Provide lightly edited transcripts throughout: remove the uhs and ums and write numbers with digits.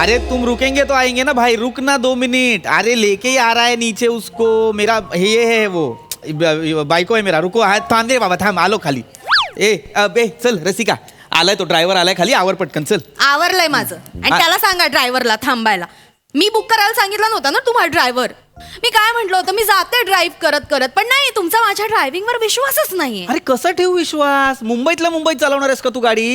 अरे तुम रुकेंगे तो आएंगे ना भाई, रुक ना 2 मिनट। अरे लेके ही आ रहा है नीचे उसको, मेरा ये है वो बायको है मेरा। रुको, हाथ थांब दे बाबा, थांब, आलो खाली। अबे चल रसिका, आलाय तो ड्रायव्हर आलाय खाली, आवर पटकन चल। आवरलंय माझं आणि त्याला सांगा ड्रायव्हरला थांबायला. मी बुक करायला सांगितलं नव्हतं ना तुम्हाला ड्रायव्हर. मी काय म्हटलं होतं, मी जाते ड्राईव्ह करत करत, पण नाही, तुमचा माझ्या ड्रायव्हिंगवर विश्वासच नाहीये. अरे कसं ठेवू विश्वास? मुंबईतल्या मुंबईत चालवणार आहेस का तू गाडी?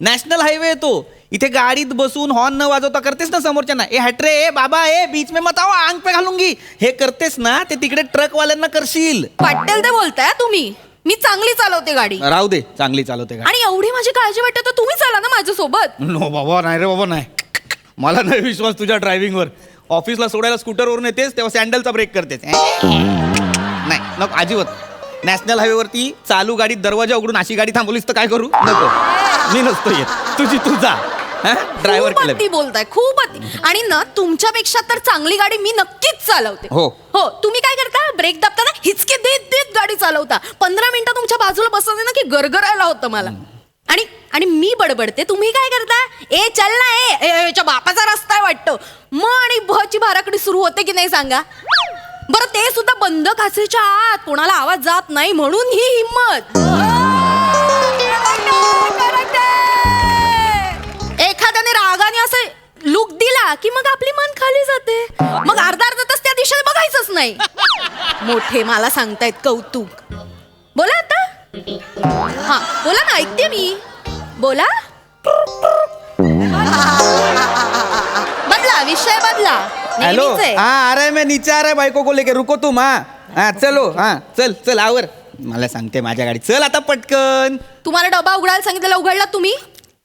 नॅशनल हायवे आहे तो, इथे गाडीत बसून हॉर्न न वाजवता करतेस ना समोरच्यांना, ए हटरे, ए बाबा, ए बीच में मत आओ, आंग पे घालूंगी, हे करतेस ना, ते तिकडे ट्रकवाल्यांना करशील. वाटेल ते बोलताय तुम्ही. मी चांगली चालवते गाडी. राहू दे, चांगली चालवते गाडी. आणि एवढी माझी काळजी वाटते तर तुम्ही चला ना माझ्यासोबत. नो बाबा, नाही रे बाबा, नाही, मला नाही विश्वास तुझ्या ड्रायव्हिंगवर. ऑफिसला सोडायला स्कूटरवरून येतेस तेव्हा सँडलचा ब्रेक करतेस. नाही नको अजिबात. नॅशनल हायवेवरती चालू गाडीत दरवाजा उघडून अशी गाडी थांबवलीस तर काय करू? नको, मी नसतो येत, तुझी तू जा. ड्रायव्हर खूप अति बोलताय, खूप अति. आणि ना तुमच्यापेक्षा तर चांगली गाडी मी नक्कीच चालवते. हो हो, तुम्ही काय करता, ब्रेक दाबताना हिचके देत देत गाडी चालवता. 15 मिनिटं तुमच्या बाजूला बसवते ना की गरगरायला होतं मला. आणि मी बडबडते, तुम्ही काय करता, ए चल ना, याच्या बापाचा रस्ता आहे वाटतं, मग आणि भची भाराकडी सुरू होते की नाही सांगा बरं. ते सुद्धा बंद काचेच्या आत, कोणाला आवाज जात नाही म्हणून ही हिंमत. एखाद्याने रागाने असे लुक दिला की मग आपली मन खाली जाते, मग अर्धा तास त्या दिशेने बघायचंच नाही. मोठे मला सांगतायत कौतुक. बोला आता. हा बोला ना, ऐकते मी, बोला. बदला विषय, बदला. हेलो, नेहमीच आहे. हाँ आ रहा है, मैं नीचे आ रहा है बाइको को लेके, रुको तुम. हाँ चलो, हाँ चल चल आवर. मला सांगते माझ्या गाडी, चल आता पटकन. तुम्हाला डबा उघडायला सांगितलेला उघडला तुम्ही?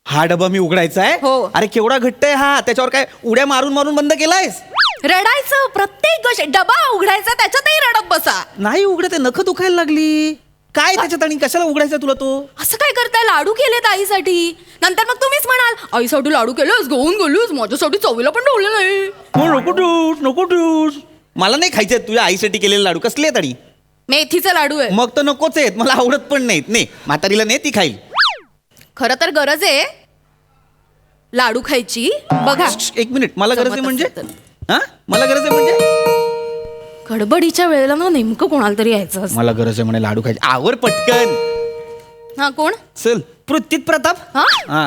हा डबा मी उघडायचा आहे? हो. अरे केवढा घट्ट आहे हा, त्याच्यावर काय उड्या मारून मारून बंद केलायस? रडायचं प्रत्येक गोष्ट, डबा उघडायचा त्याच्यातही रडत बसा. नाही उघडते, नख दुखायला लागली. काय त्याच्यात आणि कशाला उघडायचं तुला तो? असं काय करताय, लाडू केलेत आईसाठी, नंतर मग तुम्हीच म्हणाल आईसाठी लाडू केलेस, घेऊन गेलोस, माझ्यासाठी चवीला पण ठेवलं नाही. नको ठेवूस, नको ठेवूस. मला नाही खायचे तुझ्या आईसाठी केलेले लाडू. कसले आहेत? आणि मेथीचे लाडू आहे. मग तर नकोच आहेत, मला आवडत पण नाहीत. नाही, म्हातारीला नाही, ती खाईल. खरं तर गरज आहे लाडू खायची. बघा, एक मिनिट, मला गरज आहे जमत म्हणजे? असेल हा, मला गरज आहे म्हणजे? गडबडीच्या वेळेला ना नेमकं कोणाला तरी यायचं असतं. मला गरज आहे म्हणे लाडू खायचे. आवर पटकन. हा कोण? चल. पृथ्वीत प्रताप. हा हा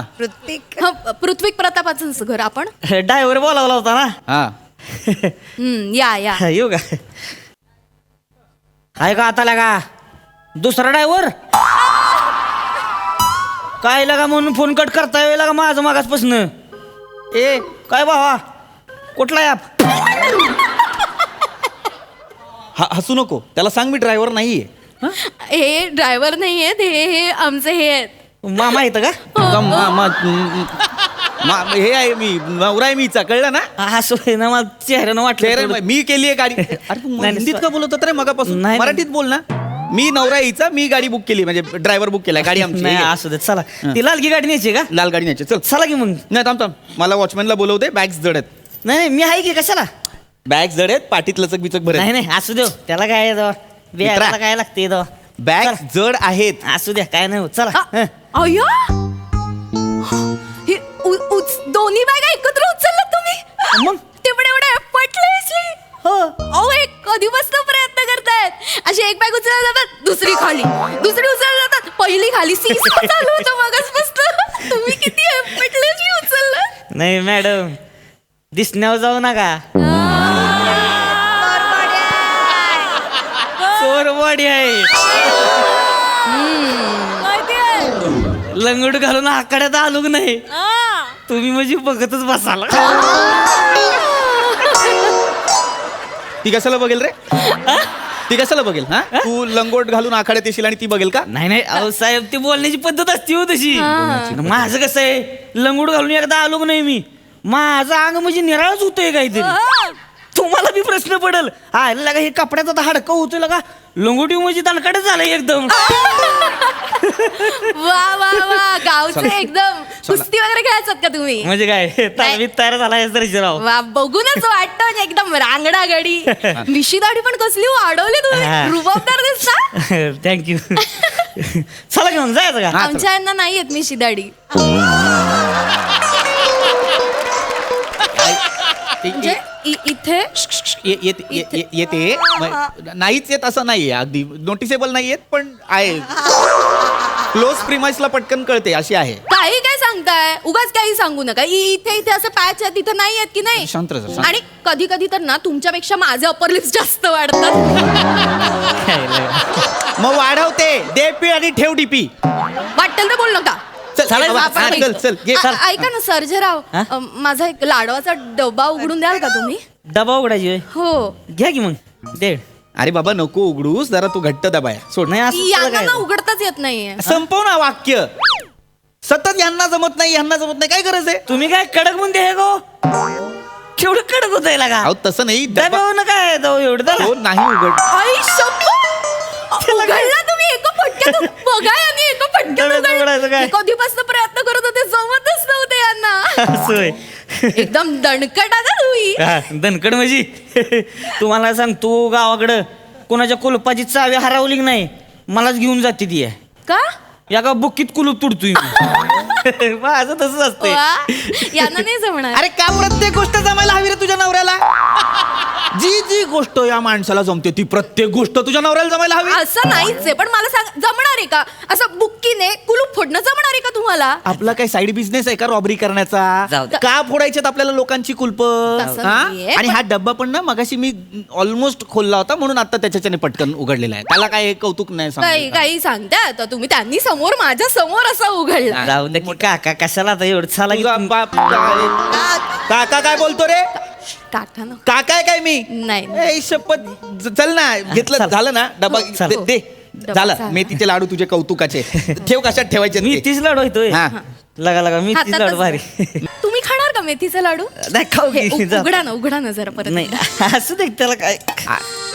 पृथ्वी प्रतापाचं घर. आपण ड्रायव्हर बोलावला होता ना. हा या या. येऊ का? आहे का आता लागा दुसरा ड्रायव्हर? काय लागा म्हणून फोन कट करता येईल का माझं मागासपासून? ए काय भावा, कुठला ॲप? हसू नको, त्याला सांग मी ड्रायव्हर नाहीये. हे ड्रायव्हर नाही आहेत, हे आमचे हे आहेत. मामा येतं का? हे आहे, मी नवरा आहे मीचा, कळलं ना? असं आहे ना, मला चेहऱ्यानं वाटलं. मी केली आहे गाडी. अरे तू नाही, हिंदीत का बोलत होता रे मगापासून? नाही. मराठीत बोल ना. मी नवरा हिचा, मी गाडी बुक केली, म्हणजे ड्रायव्हर बुक केलाय, गाडी आमची. नाही असू दे, चला. ती लालगी गाडी न्यायची का? लाल गाडी न्यायची, चल. चला की मग. नाही थांब थांब, मला वॉचमॅनला बोलवते. बॅग्स जड आहेत. नाही मी आहे की, कशाला? बॅग जड आहेत, पाठीत लचक बिचक भरत. नाही नाही असू देव, त्याला काय बिहाराला काय लागते तो. बॅग जड आहेत. असू द्या, काय नाही होत, चला. अय्या, हे दोन्ही बॅगा एकत्र उचललात तुम्ही? मग तेवढे एवढे पटले. हो. अहो, एक कधीपासून प्रयत्न करतायत. अशी एक बॅग उचलल्या जातात, दुसरी खाली, दुसरी उचलल्या जातात, पहिली खाली. चालू होतं मगासपासून. तुम्ही किती पटले उचललं? नाही मॅडम, दिसण्यावर जाऊ नका. चोरवाडी आहे. लंगड घालून आकड्यात आलो की नाही तुम्ही, म्हणजे बघतच बसाल. ती कशाला बघेल रे? ती कशाला बघेल? हा, तू लंगोट घालून आखाड्यात येशील आणि ती बघेल का? नाही नाही अहो साहेब, ती बोलण्याची पद्धत असते हो तशी. माझं कसं आहे, लंगोट घालून एकदा आलो की नाही मी, माझं अंग म्हणजे निराळच होतंय काहीतरी. तुम्हाला बी प्रश्न पडेल, हा लगा हे कपड्यात आता हडकं होतोय लगा, लंगोटी म्हणजे दणकाटच झालंय एकदम. वा वा वा, गावचे एकदम. कुस्ती वगैरे खेळायचात का तुम्ही? म्हणजे काय तालमीत तयार झाला राव. वा, बघूनच वाटतं म्हणजे एकदम रांगडा गडी. मिशी दाढी पण कसली वाढवली तुम्ही, रुबाबदार दिसता. थँक्यू. चला घेऊन जायचं का? आमच्या यांना नाही येत मिशी दाढी. म्हणजे इथे येते नाहीच येत असं नाहीये, अगदी नोटिसेबल नाही येत, पण आहे. क्लोज प्रिमाइसला पटकन कळते अशी आहे. काही काय सांगताय, उगाच काही सांगू नका. इथे इथे असं पॅच आहे, तिथे नाही येत की नाही. शांत राहा, शांत. आणि कधी कधी तर ना तुमच्यापेक्षा माझे अपर लिप्स जास्त वाढतात. मग वाढवते, दे पी आणि ठेव डीपी. वाटेल तर बोल नका. चल चालेल, बाबा, आपण चल चल घे. ऐका ना सर्जेराव, हा? माझा एक लाडवाचा डबा उघडून द्याल का तुम्ही? डबा उघडायची होय? हो. घ्या की मग दे. अरे बाबा नको उघडूस, जरा तू घट्ट दबाय सोड. नाही असं यांना काय ना उघडताच येत नाहीये. संपव ना वाक्य. सतत यांना जमत नाही, यांना जमत नाही, काय गरज आहे? तुम्ही काय कडक म्हणते हे गो, केवढं कडक होत आहे लागा. अहो तसं नाही, डबा- डबा ना काय तो एवढं झालं. हो नाही उघड. आई शप्पथ! उघडला तुम्ही एका फटक्यात. बघा यांनी एका फटक्यात डब्यात उघडायचं काय? उघडलं. कधीपासून प्रयत्न करत होते, जमतच नव्हते यांना. असं होय. एकदम दणकट आहे ना तुम्ही. हा, दणकड म्हणजे तुम्हाला सांगतो, गावाकडं कोणाच्या कुलपाची चावी हरवली की नाही, मलाच घेऊन जाते ती आहे. का? या का बुक्कीत कुलूप तुडतोय मी. माझं तसंच असते. वा, यांना नाही जमणार. अरे का प्रत्येक गोष्ट जमायला हवी रे तुझ्या नवऱ्याला? जी जी गोष्ट या माणसाला जमते ती प्रत्येक गोष्ट तुझ्या नवऱ्याला जमायला हवी. असं नाहीच आहे, पण मला सांग, जमणार आहे का असं बुक्कीने कुलूप फोडणं? जमणार आहे का तुम्हाला? आपला काही साईड बिझनेस आहे का रॉबरी करण्याचा? जाऊ दे. का फोडायच्यात आपल्याला लोकांची कुलप? तसं नाहीये, आणि पण- हा डब्बा पण ना मगाशी मी ऑलमोस्ट खोलला होता, म्हणून आता त्याच्याने पटकन उघडलेला आहे. त्याला काय कौतुक नाही काही सांगू. काही सांगताय आता तुम्ही. त्यांनी समोर माझ्या समोर असा उघडला. जाऊ दे की काका, कशाला आता एवढं चाला की तुझा तुम- बाप काका काय बोलतो रे? काका ना. काका आहे काय मी? नाही. ए, शपथ. चल ना, घेतलं चल. झालं ना डबा? हो, चल. दे डबा झालं. झाला. मेथीचे लाडू तुझे कौतुकाचे. ठेव कशात ठेवायचे मी ते? तीच लाडू होतोय. हा. लगा लगा मी तीच लाडू भारी. हातातच. तुम्ही खाणार का मेथीचे लाडू? नाही खाऊ हे, की जा. उघडा ना जरा परत. नाही असं देख त्याला काय.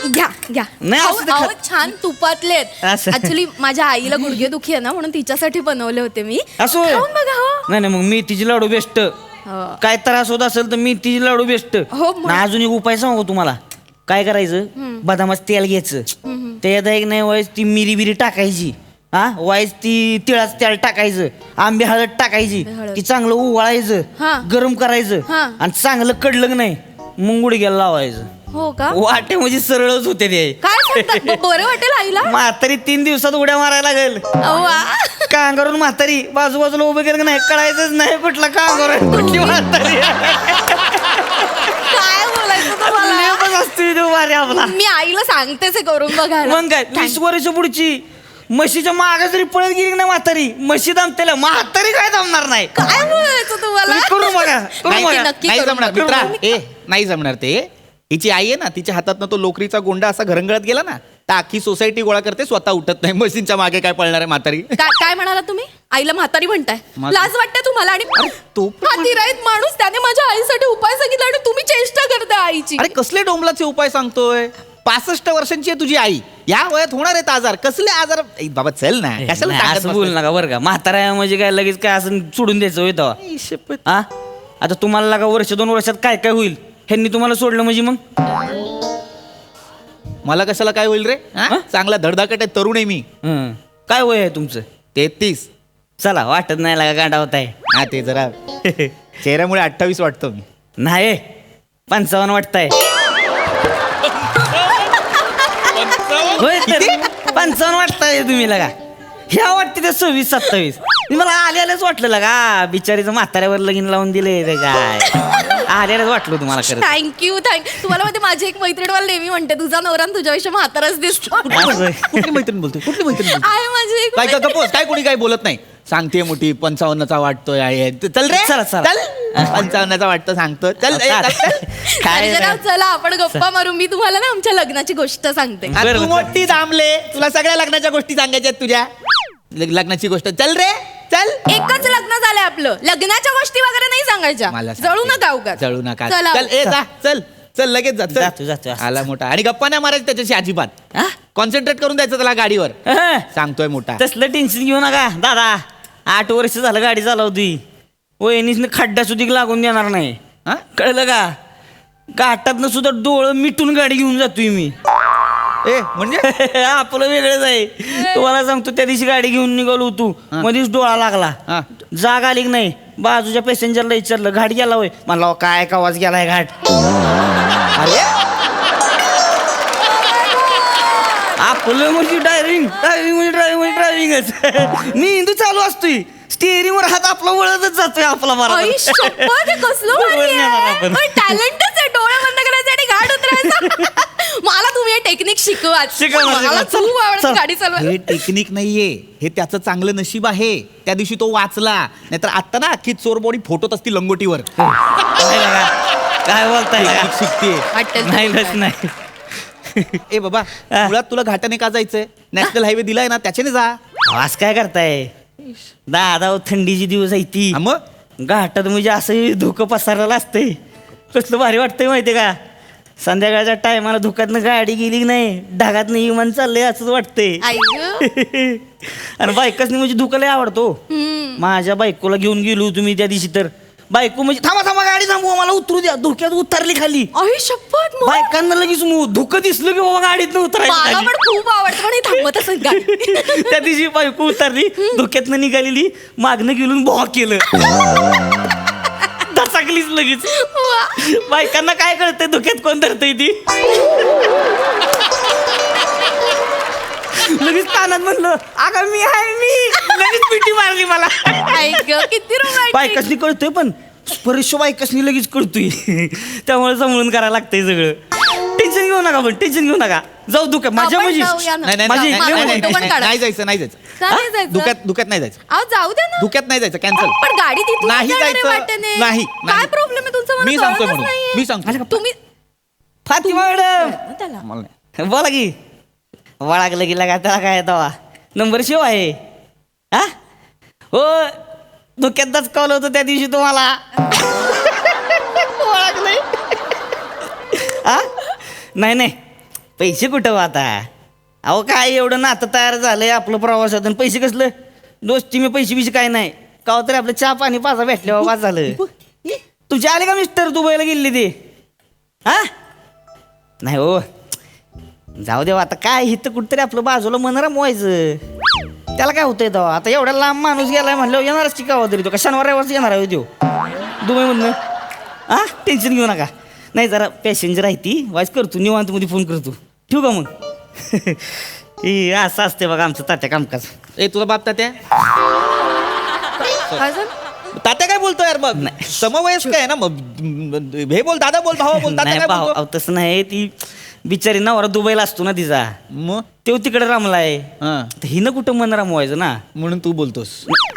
घ्या घ्या. नाही, अहो, असं ते अहो, खा- छान तुपातले असं. ऍक्च्युली माझ्या आईला गुडघेदुखी आहे ना, म्हणून तिच्यासाठी बनवले होते मी. असं होय? खाऊन बघा. हो नाही नाही, मग मी तिची लाडू बेस्ट. हो. काय त्रास होत असेल तर मी तिची लाडू बेस्ट. हो, मग. ना अजून एक उपाय सांगू तुम्हाला. काय करायचं, बदामाचं तेल घ्यायचं, त्याच्यात एक नाही वाईस ती मिरी बिरी टाकायची, हा वाईस ती तिळाचं तेल टाकायचं, आंबे हळद टाकायची, हळद. ती चांगलं उवाळायचं, हा. गरम करायचं, हा. आणि चांगलं कडलं की नाही मग गुडघ्याला लावायचं. हो का? वाटे म्हणजे सरळच होते ते. काय सांगता? बरं वाटेल आईला? म्हातारी 3 दिवसात उड्या मारायला लागेल. वा. कांगारून म्हातारी बाजूबाजूला उभं केलं की नाही कळायचंच नाही कुठला कांगार आहे, कुठली म्हातारी काय बोलायचं तुम्हाला? लेपच असतो तो वारे आपला. मी आईला सांगतेच आहे करून बघायला. मग काय 20 वर्ष पुढची म्हशीच्या मागे जरी पळत गेली की नाही म्हातारी, म्हशी दमतेला म्हातारी काय जमणार नाही. काय बोलायचं तुम्हाला? तुम्ही करून बघा, करून नाही, बघा. नक्की नाही करून जमणार बघा. मित्रा. तुम्ही- नाही जमणार ते. हिची आई आहे ना, तिच्या हातातनं तो लोकरीचा गोंडा असा घरंगळत गेला ना, तर अख्खी सोसायटी गोळा करते, स्वतः उठत नाही. मशीनच्या मागे काय पळणार आहे म्हातारी? काय म्हणाला तुम्ही? आईला म्हातारी म्हणताय? लाज वाटते तुम्हाला? आणि तो पण- हातीराईत माणूस, त्याने माझ्या आईसाठी उपाय सांगितला आणि तुम्ही चेष्टा करताय आईची. अरे कसले डोंबलाचे उपाय सांगतोय? 65 वर्षांची आहे तुझी आई, या वयात होणार आहेत आजार. कसले आजार? ए, बाबा चल ना, कशाला नाही, टाकत असं बोल बसलाय? नका बरं का. म्हातारा म्हणजे काय लगेच काय असं सोडून द्यायचं होय तेव्हा. आई, शपथ. हा आता तुम्हाला लागा वर्ष 2 वर्षात काय काय होईल ह्यांनी तुम्हाला सोडलं म्हणजे मग मला कशाला काय होईल रे? हा? हा? चांगला धडधाकट आहे, तरुण आहे मी. हं. काय वय आहे तुमचं? 33. चला वाटत नाही लागा गांडा होत आहे. हा ते जरा चेहऱ्यामुळे 28 वाटतो मी. नाही 55 वाटताय. होय तर 55 वाटताय तुम्ही लगा. ह्या वाटते ते 26 27. मला आल्यालाच वाटलं लगा बिचारीचं म्हाताऱ्यावर लगीन लावून दिले ते काय. आल्यालाच वाटलं तुम्हाला खरं. थँक्यू. तुम्हाला माहिती, माझी एक मैत्रीण मला नेहमी म्हणते, तुझा नवरा न तुझ्यापेक्षा म्हाताराच दिसतो. कुठली मैत्रीण बोलतोय? कुठली मैत्रीण बोलतोय? आहे माझी एक काय का मैत्रीण. गपोस? काय कोणी काय बोलत नाही. सांगते मोठी 55चा वाटतोय आहे. चल रे चला, चला. चल 55चा वाटतं सांगतो. चल ए, चल, चल. काय सर्जेराव, चला आपण गप्पा मारू. मी तुम्हाला ना आमच्या लग्नाची गोष्ट सांगते. आणि बरं, तू बरं. मोठी थांबले, तुला सगळ्या लग्नाच्या गोष्टी सांगायच्या आहेत तुझ्या. लग्नाची गोष्ट. चल रे चल. एकच लग्न झालंय आपलं. लग्नाच्या गोष्टी वगैरे नाही सांगायच्या. मला सांगते. जळू नका उगाच. जळू नका. चला. चल ए जा चल चल लगेच जा. जातो, चल जातो, असं. आला मोठा. आणि गप्पा नाही मारायचं त्याच्याशी अजिबात. हा? कॉन्सन्ट्रेट करून द्यायचं त्याला गाडीवर. हं. सांगतोय मोठा. तसलं टेन्शन घेऊ नका दादा. 8 वर्ष झालं गाडी चालवती. वहिनीसने खड्डा सुद्धा लागून देणार नाही. हा? कळलं का? घाटातनं सुद्धा डोळं मिटून गाडी घेऊन जातोय मी. ए म्हणजे आपलं वेगळंच आहे. तुम्हाला सांगतो त्या दिवशी गाडी घेऊन निघालो तू मध्येच डोळा लागला. हा. जाग आली की नाही, बाजूच्या पॅसेंजरला विचारलं घाट गेला होय. म्हणला "अहो, काय कवाच गेलाय घाट." अरे आपलं म्हणजे ड्रायव्हिंग ड्रायव्हिंगच. मी हिंदू चालू असतोय, स्टेअरिंगवर हात आपला वळतच जातोय आपला बरोबर. आई शपथ, हे कसलं भारी बरोबर नेणार आहे. आपण. पण टॅलेंटच आहे डोळे बंद करायचे आणि घाट उतरायचं. मला तुम्ही हे टेक्निक शिकवा. शिकवणार. मला खूप आवडतं चल. गाडी चालवायला. हे टेक्निक नाहीये, हे त्याचं चांगलं नशीब आहे. त्या दिवशी तो वाचला, नाहीतर आता ना अख्खी चोरबोडी फोटोत असती लंगोटीवर. काय बोलताय टेक्निक शिकते. वाटेल नाही नाही. ए बाबा, मुळात तुला घाटाने का जायचंय? नॅशनल हायवे दिलाय ना, त्याच्याने जा. आज काय करताय दादा, थंडीची दिवस आहे ती. हा मग घाटात म्हणजे असं धुकं पसरलेलं असतंय. कसलं भारी वाटतंय माहितीये का? संध्याकाळच्या टायमाला धुक्यातनं गाडी गेली की नाही, ढगातनं इमान चाललंय असंच वाटतंय. आई गं. आणि बायकासनी म्हणजे धुकं लय आवडतो. माझ्या बायकोला घेऊन गेलो तुम्ही त्या दिवशी, तर बायको म्हणजे थांबा थांबा गाडी थांबवा, मला उतरू द्या. धुक्यात उतरली खाली. आई शपथ, मग? बायकांना लगेच धुकं दिसलं की बाबा गाडीत मला उतरायचं. पण खूप आवडतं पण हे थांबत असत गाडी. त्या दिवशी बायको उतरली, धुक्यातनं निघालेली, मागणं गेलून भॉ केलं. दचाकलीच लगेच. वा. बायकांना काय कळतंय धुक्यात कोण धरतय ती. लगेच कानात म्हणलं अगं मी आहे, मी लगेच पिटी मारली मला. आई गं, किती रोमॅन्टिक. बायकासनी कळतोय, पण स्पर्श बायकासनी लगेच कळतोय. त्यामुळे समजून करायला लागतंय सगळं. टेन्शन घेऊ नका, पण टेन्शन घेऊ नका. जाऊ धुक्यात माझ्या आपण म्हणजे जाऊया ना. नाही नाही माझी नाही, माझा नाही, फोटो पण नाही, काढा. नाही जायचं, नाही जायचं. का नाही जायचं? धुक्यात नाही जायचं. अहो, जाऊ द्या ना. धुक्यात नाही जायचं, कॅन्सल. पण गाडी तिथून नाही जाणार आहे जायचं. वाटेने. नाही, काय नाही. प्रॉब्लेम आहे तुमचा? मला मी सांगतोय कळतच म्हणून. नाहीये. मी सांगतो. तुम्ही फातिमा मॅडम त्याला मला नाही. बोला की. वळागलं की लगा त्याला काय येतो नंबर शेव आहे. हा हो, धुक्यात दचकावलं होतं त्या दिवशी तुम्हाला. वळागलंय. हा नाही नाही, पैसे कुठं हो आता? अहो काय एवढं नातं तयार झालंय आपलं प्रवासातून, पैसे कसलं? दोस्ती मी पैसे काय नाही. का तरी आपलं चहा पाणी पाजा भेटल्या वाज झालं. तुझे आले का मिस्टर दुबईला गेले ते? हा नाही हो, जाऊ देवा. आता काय इथं कुठतरी आपलं बाजूला मनोरम व्हायचं. त्याला काय होतंय तेव्हा? आता एवढा लांब माणूस गेलाय म्हणल्यावर येणारच की गावा तरी. तो का शनिवार रविवारच येणार आहे तो दुबईमधनं? हा टेन्शन घेऊ नका. नाही जरा पॅसेंजर आहे ती, वाईस करतो निवांत मध्ये फोन करतो. ठेवू का मग? हे असं असते बघा आमचं तात्या कामकाज. ए तुझा बाप तात्या? काय झालं? तात्या काय बोलतो यार? मग समवयस्क आहे ना, मग हे बोल, दादा बोल, भावा बोल. तात्या नाही काय भाऊ, बोलतो? अहो, तसं नाही. ती बिचारी नवरा दुबईला असतो ना तिचा, मग तो तिकडे रमलाय. हा, तर हिनं कुठं मन रमवायचं ना. म्हणून तू बोलतोस.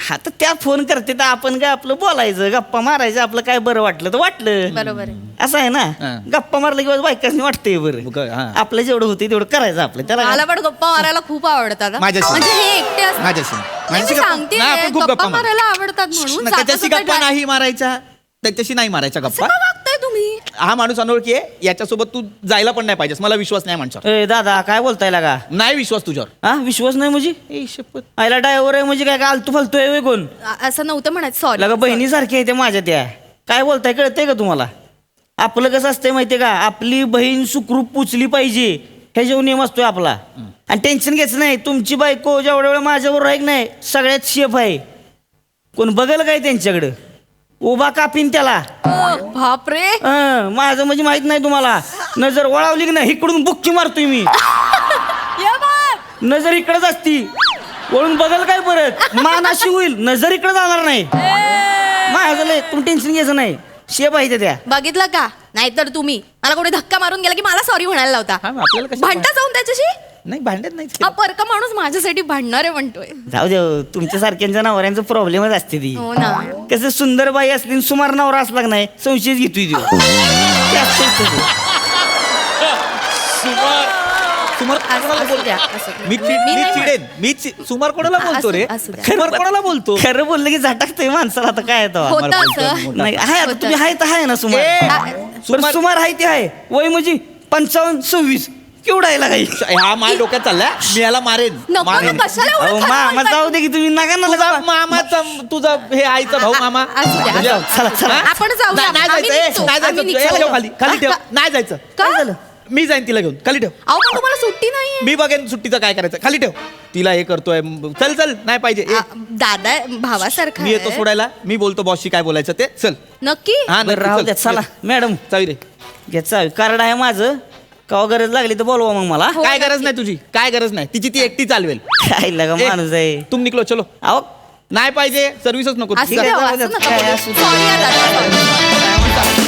हा तर त्या फोन करते तर आपण काय आपलं बोलायचं, गप्पा मारायचं, आपलं काय बरं वाटलं तर वाटलं. बरोबर आहे. असं आहे ना. हा. गप्पा मारलं किंवा बायकांनी वाटतंय बरं. हा. आपलं जेवढं होतं तेवढं करायचं आपलं. त्याला मला पण गप्पा मारायला खूप आवडतात हा. माझ्याशी. म्हणजे हे एकटे असतात. माझ्याशी. नाही, मी सांगते नाही, आपण खूप गप्पा गप्पा मारू. मारायला आवडतात म्हणून. ना, त्याच्याशी साधा गप्पा सुद्धा नाही मारायच्या, त्याच्याशी नाही मारायच्या असं गप्पा. का वागताय तुम्ही? हा माणूस अनोळखी आहे, याच्यासोबत तू जायला पण नाही पाहिजेस. मला विश्वास नाही माणसावर. ए दादा काय बोलताय लागा? नाही विश्वास तुझ्यावर. हा विश्वास नाही म्हणजे? ए शपथ. आयला ड्रायव्हर आहे म्हणजे काय आलतू फालतोय होय कोण? असं नव्हतं म्हणत. सॉरी. लगा बहिणीसारखी आहे ते माझ्या त्या. काय बोलताय कळतंय का तुम्हाला? आपलं कसं असतंय माहितीये का? आपली बहीण सुखरूप पुचली पाहिजे, हे जेव्हा नियम असतोय आपला. आणि टेन्शन घ्यायचं नाही. तुमची बायको जेवढ्या वेळ माझ्याबरोबर आहे की नाही, सगळ्यात शेफ आहे. कोण बघल काय त्यांच्याकडं? उभा कापीन त्याला. बापरे. माझं म्हणजे माहित नाही तुम्हाला. नजर वळावली की नाही इकडून बुक्की मारतोय मी. या बाप. नजर इकडंच असती, वळून बघल काय परत मान अशी होईल, नजर इकडे जाणार नाही. माझं लय तुम्ही टेन्शन घ्यायचं नाही. शेप आहे त्या. बघितलं का? नाहीतर तुम्ही मला कोणी धक्का मारून गेला की मला सॉरी म्हणायला लावता. हा, मग आपल्याला कशाला भांडता जाऊन त्याच्याशी. नाही भांडत नाही. हा परका माणूस माझ्यासाठी भांडणार आहे म्हणतोय. जाऊ दे, तुमच्या सारख्यांच्या नवऱ्यांचा प्रॉब्लेमच असते ती. हो ना. कसं सुंदर बाई असली आणि सुमार नवरा असला की नाही, संशयच घेतोय तो. ते असतंच तसं. सुमार कोणाला असू द्या, बोलतो? असू द्या. मी नाही चिडेन. सुमार कोणाला बोलतो रे? असू द्या. सुमार कोणाला बोलतो? खरं बोललं की झटाकतंय माणसाला. आता काय येतं होतं असं. नाही आहे. आता तुम्ही आहे तर आहे ना सुमार. ए, बरं, सुमार आहे ते आहे. वय म्हणजे 55-26 केवढा आहे लागाई? हा माझ्या डोक्यात चाललाय, मी याला मारेन. नको ना, मारेन. कशाला एवढं अहो खरं मामा बोलताय? जाऊ दे की तुम्ही नका ना तुझा लगा. मामाचा, तुझा हे आईचा भाऊ मामा. असू द्या. म्हणजे- चला चला. हा? आपण जाऊया. नाही आम्ही जायचं. निघतो. नाही आम्ही जायचं. निघतो. याला ठेव खाली. खाली ठेव. नाही जायचं. का? काय झालं? मी जाईन तिला घेऊन. खाली ठेव. अहो पण तुम्हाला सुट्टी नाहीये. मी बघेन सुट्टीचं काय करायचं. खाली ठेव. तिला हे करतोय. चल चल नाही पाहिजे. दादा भावासारखा मी येतो आहे. सोडायला. मी बोलतो बॉसशी काय बोलायचं ते. चल. नक्की. हा बरं राहू द्या. चला मॅडम चावी रे. घ्यायचा कार्ड आहे माझं. का गरज लागली तर बोलवा मग मला. हो, काय गरज नक्की. नाही तुझी. काय गरज नाही. तिची ती एकटी चालवेल. काय लगा माणूस आहे. तुम निघलो चलो. अहो नाही पाहिजे सर्व्हिसच नको. असं ठीक आहे, नाही, जाऊ असं द्या. नका काय बोलू. असू दे. Sorry हा दादा, sorry. काय म्हणता?